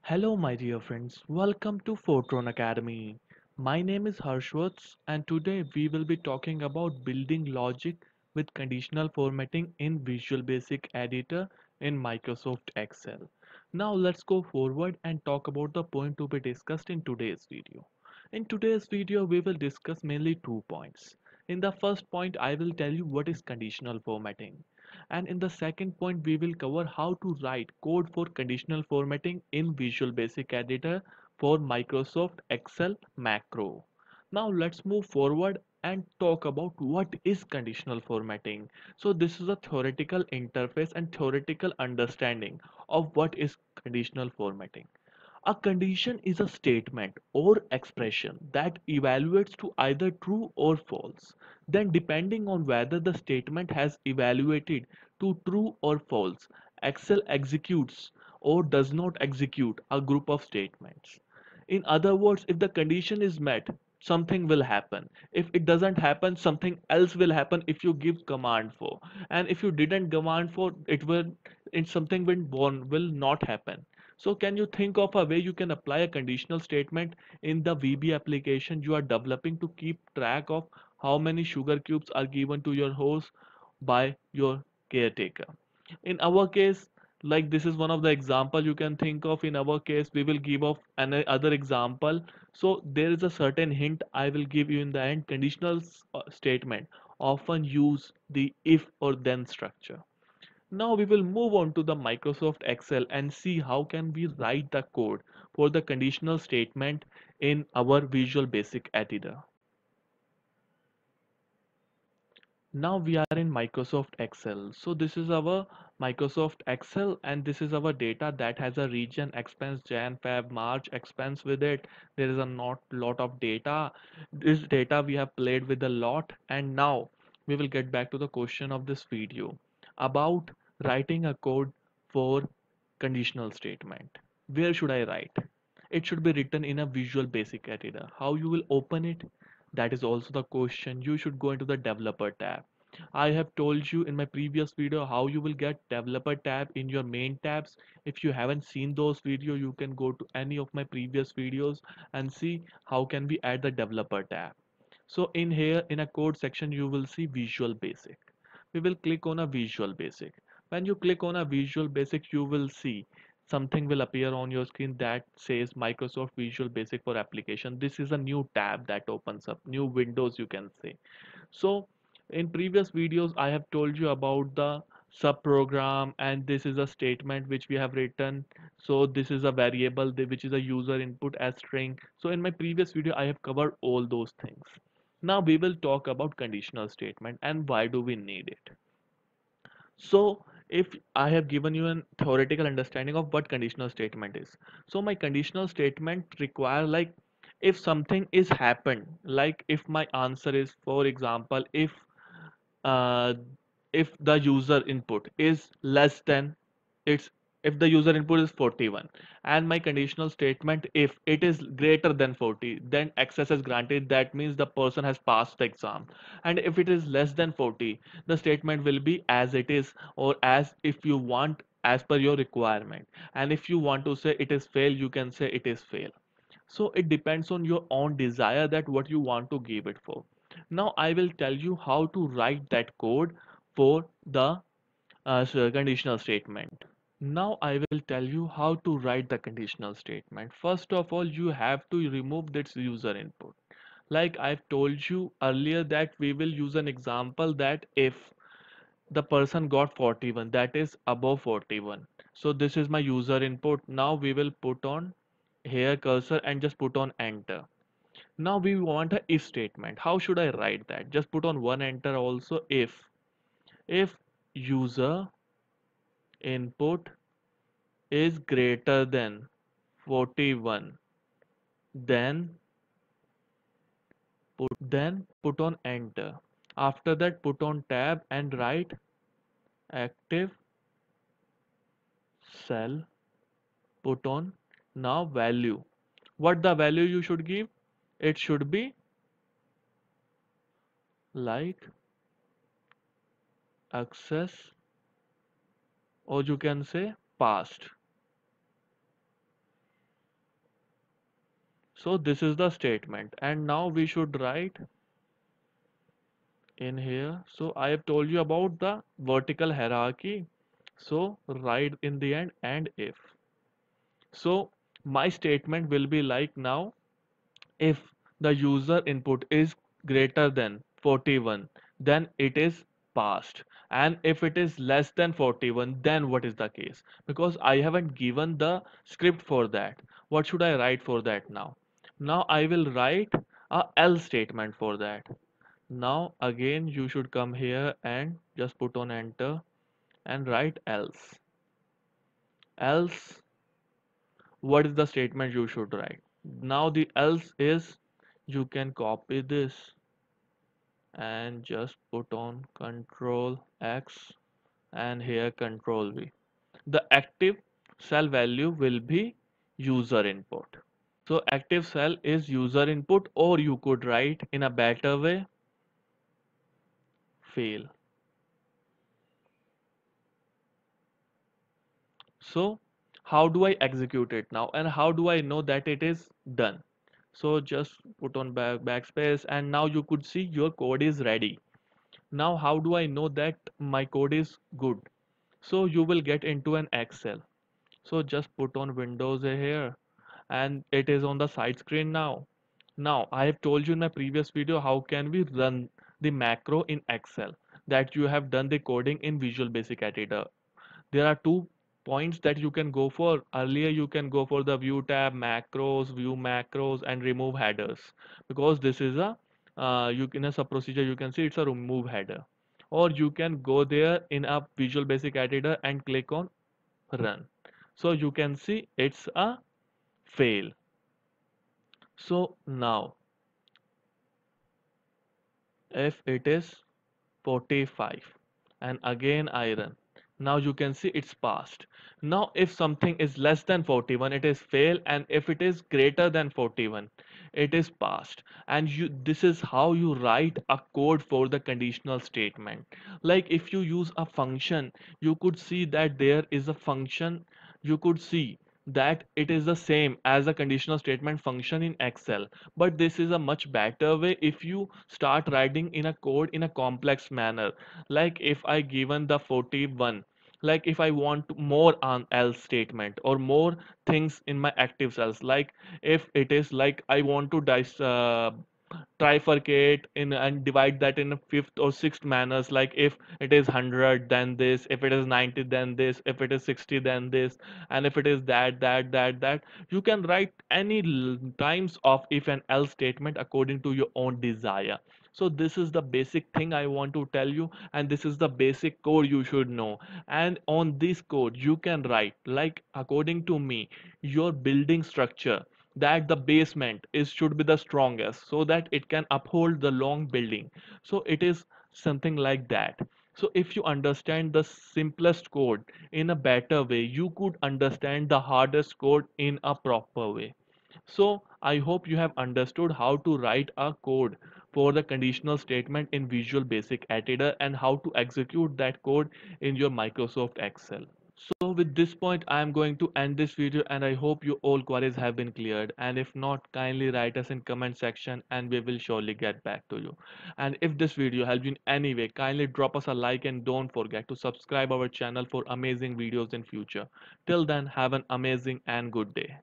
Hello, my dear friends. Welcome to Fortron Academy. My name is Harshwats, and today we will be talking about building logic with conditional formatting in Visual Basic Editor in Microsoft Excel. Now, let's go forward and talk about the point to be discussed in today's video. In today's video, we will discuss mainly 2 points. In the first point, I will tell you what is conditional formatting. And in the second point, we will cover how to write code for conditional formatting in Visual Basic Editor for Microsoft Excel macro. Now let's move forward and talk about what is conditional formatting. So this is a theoretical interface and theoretical understanding of what is conditional formatting. A condition is a statement or expression that evaluates to either true or false. Then, depending on whether the statement has evaluated to true or false, Excel executes or does not execute a group of statements. In other words, if the condition is met, something will happen. If it doesn't happen, something else will happen if you give command for. And if you didn't command for, something will not happen. So can you think of a way you can apply a conditional statement in the VB application you are developing to keep track of how many sugar cubes are given to your horse by your caretaker? In our case, like this is one of the example you can think of. In our case, we will give of another example. So there is a certain hint I will give you in the end. Conditional statement often use the if or then structure. Now we will move on to the Microsoft Excel and see how can we write the code for the conditional statement in our Visual Basic Editor. Now we are in Microsoft Excel. So this is our Microsoft Excel and this is our data that has a region, expense, Jan, Feb, March, expense with it. There is a not lot of data. This data we have played with a lot, and now we will get back to the question of this video about writing a code for conditional statement. Where should I write? It should be written in a Visual Basic Editor. How you will open it? That is also the question. You should go into the developer tab. I have told you in my previous video how you will get developer tab in your main tabs. If you haven't seen those videos, you can go to any of my previous videos and see how can we add the developer tab. So in here in a code section, you will see Visual Basic. We will click on a Visual Basic. When you click on a Visual Basic, you will see something will appear on your screen that says Microsoft Visual Basic for application. This is a new tab that opens up, new windows you can say. So in previous videos, I have told you about the subprogram, and this is a statement which we have written. So this is a variable which is a user input as string. So in my previous video, I have covered all those things. Now we will talk about conditional statement and why do we need it. So if I have given you a theoretical understanding of what conditional statement is. So my conditional statement require, like, if something is happened, like if my answer is, for example, uh, if the user input is less than, it's if the user input is 41 and my conditional statement if it is greater than 40, then access is granted. That means the person has passed the exam. And if it is less than 40, the statement will be as it is, or as if you want, as per your requirement. And if you want to say it is fail, you can say it is fail. So it depends on your own desire that what you want to give it for. Now I will tell you how to write that code for the conditional statement. Now I will tell you how to write the conditional statement. First of all, you have to remove this user input. Like I've told you earlier that we will use an example that if the person got 41, that is above 41. So this is my user input. Now we will put on here cursor and just put on enter. Now we want a if statement. How should I write that? Just put on one enter also. If user input is greater than 41, then put on enter. After that, put on tab and write active cell, put on now value. What the value you should give? It should be like access, or you can say past. So this is the statement, and now we should write in here. So I have told you about the vertical hierarchy. So write in the end and if. So my statement will be like now, if the user input is greater than 41, then it is passed. And if it is less than 41, then what is the case? Because I haven't given the script for that. What should I write for that now? Now I will write a else statement for that. Now again you should come here and just put on enter and write else. Else, what is the statement you should write? Now the else is, you can copy this and just put on control X and here control V. The active cell value will be user input. So active cell is user input, or you could write in a better way, fail. So how do I execute it now, and how do I know that it is done? So just put on backspace, and now you could see your code is ready. Now how do I know that my code is good? So you will get into an Excel. So just put on Windows here, and it is on the side screen now. Now I have told you in my previous video how can we run the macro in Excel, that you have done the coding in Visual Basic Editor. There are two points that you can go for. Earlier you can go for the view tab, macros, view macros, and remove headers, because this is a you can, as a procedure you can see it's a remove header. Or you can go there in a Visual Basic Editor and click on run. So you can see it's a fail. So now if it is 45 and again I run, now you can see it's passed. Now if something is less than 41, it is fail, and if it is greater than 41, it is passed. And this is how you write a code for the conditional statement. Like if you use a function, you could see that there is a function, you could see that it is the same as a conditional statement function in Excel. But this is a much better way if you start writing in a code in a complex manner. Like if I given the 41, like if I want more on else statement or more things in my active cells, like if it is like I want to trifurcate in and divide that in a fifth or sixth manners, like if it is 100 then this, if it is 90 then this, if it is 60 then this, and if it is that, you can write any times of if and else statement according to your own desire. So this is the basic thing I want to tell you, and this is the basic code you should know. And on this code you can write, like according to me, your building structure, that the basement is should be the strongest so that it can uphold the long building. So it is something like that. So if you understand the simplest code in a better way, you could understand the hardest code in a proper way. So I hope you have understood how to write a code for the conditional statement in Visual Basic Editor and how to execute that code in your Microsoft Excel. So with this point, I am going to end this video, and I hope you all queries have been cleared. And if not, kindly write us in comment section and we will surely get back to you. And if this video helped you in any way, kindly drop us a like and don't forget to subscribe our channel for amazing videos in future. Till then, have an amazing and good day.